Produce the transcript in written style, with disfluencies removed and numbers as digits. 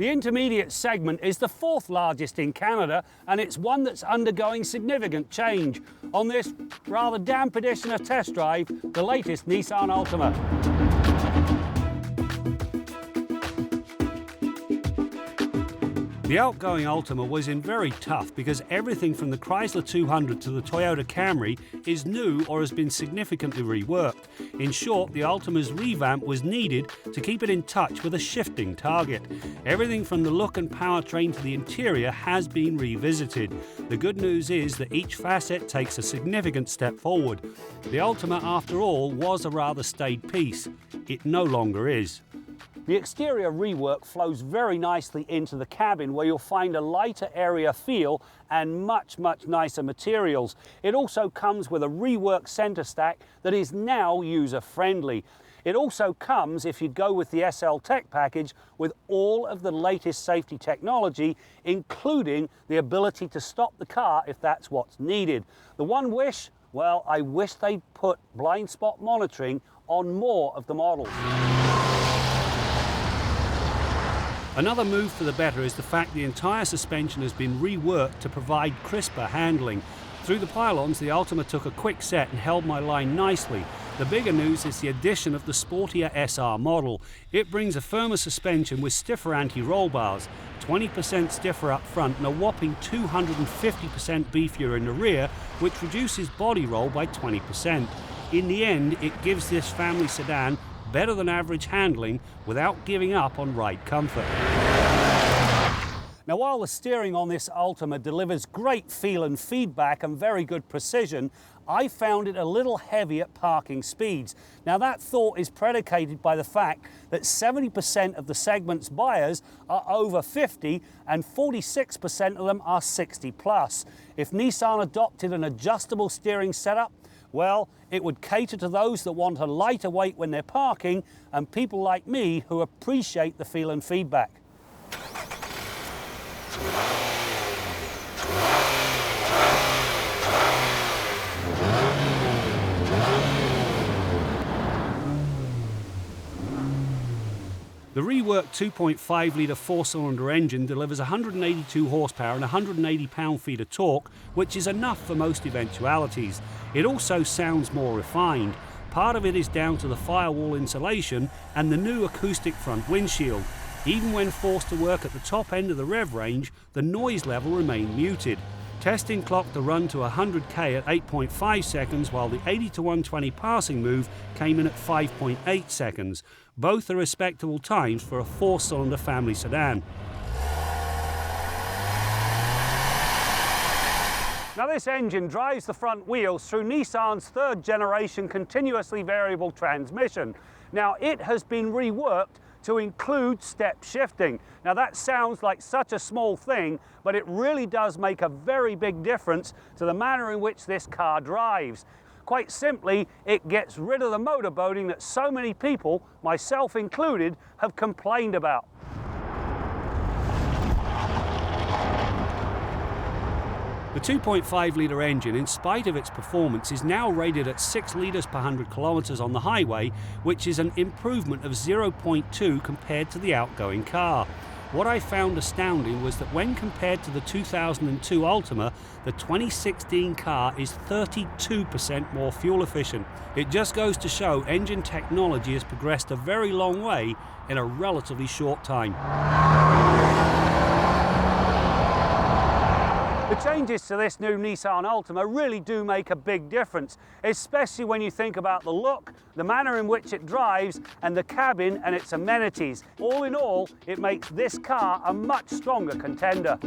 The intermediate segment is the 4th largest in Canada, and it's one that's undergoing significant change. On this rather damp edition of Test Drive, the latest Nissan Altima. The outgoing Altima was in very tough because everything from the Chrysler 200 to the Toyota Camry is new or has been significantly reworked. In short, the Altima's revamp was needed to keep it in touch with a shifting target. Everything from the look and powertrain to the interior has been revisited. The good news is that each facet takes a significant step forward. The Altima, after all, was a rather staid piece. It no longer is. The exterior rework flows very nicely into the cabin, where you'll find a lighter area feel and much nicer materials. It also comes with a reworked centre stack that is now user-friendly. It also comes, if you go with the SL Tech package, with all of the latest safety technology, including the ability to stop the car if that's what's needed. The one wish? Well, I wish they'd put blind spot monitoring on more of the models. Another move for the better is the fact the entire suspension has been reworked to provide crisper handling. Through the pylons, the Altima took a quick set and held my line nicely. The bigger news is the addition of the sportier SR model. It brings a firmer suspension with stiffer anti-roll bars, 20% stiffer up front and a whopping 250% beefier in the rear, which reduces body roll by 20%. In the end, it gives this family sedan better than average handling without giving up on ride comfort. Now, while the steering on this Altima delivers great feel and feedback and very good precision, I found it a little heavy at parking speeds. Now, that thought is predicated by the fact that 70% of the segment's buyers are over 50 and 46% of them are 60 plus. If Nissan adopted an adjustable steering setup, well, it would cater to those that want a lighter weight when they're parking and people like me who appreciate the feel and feedback. The reworked 2.5-litre 4-cylinder engine delivers 182 horsepower and 180 pound-feet of torque, which is enough for most eventualities. It also sounds more refined. Part of it is down to the firewall insulation and the new acoustic front windshield. Even when forced to work at the top end of the rev range, the noise level remained muted. Testing clocked the run to 100k at 8.5 seconds, while the 80 to 120 passing move came in at 5.8 seconds. Both are respectable times for a 4-cylinder family sedan. Now, this engine drives the front wheels through Nissan's 3rd generation continuously variable transmission. Now, it has been reworked to include step shifting. Now, that sounds like such a small thing, but it really does make a very big difference to the manner in which this car drives. Quite simply, it gets rid of the motorboating that so many people, myself included, have complained about. The 2.5-litre engine, in spite of its performance, is now rated at 6 litres per 100 kilometres on the highway, which is an improvement of 0.2 compared to the outgoing car. What I found astounding was that when compared to the 2002 Altima, the 2016 car is 32% more fuel efficient. It just goes to show engine technology has progressed a very long way in a relatively short time. The changes to this new Nissan Altima really do make a big difference, especially when you think about the look, the manner in which it drives, and the cabin and its amenities. All in all, it makes this car a much stronger contender.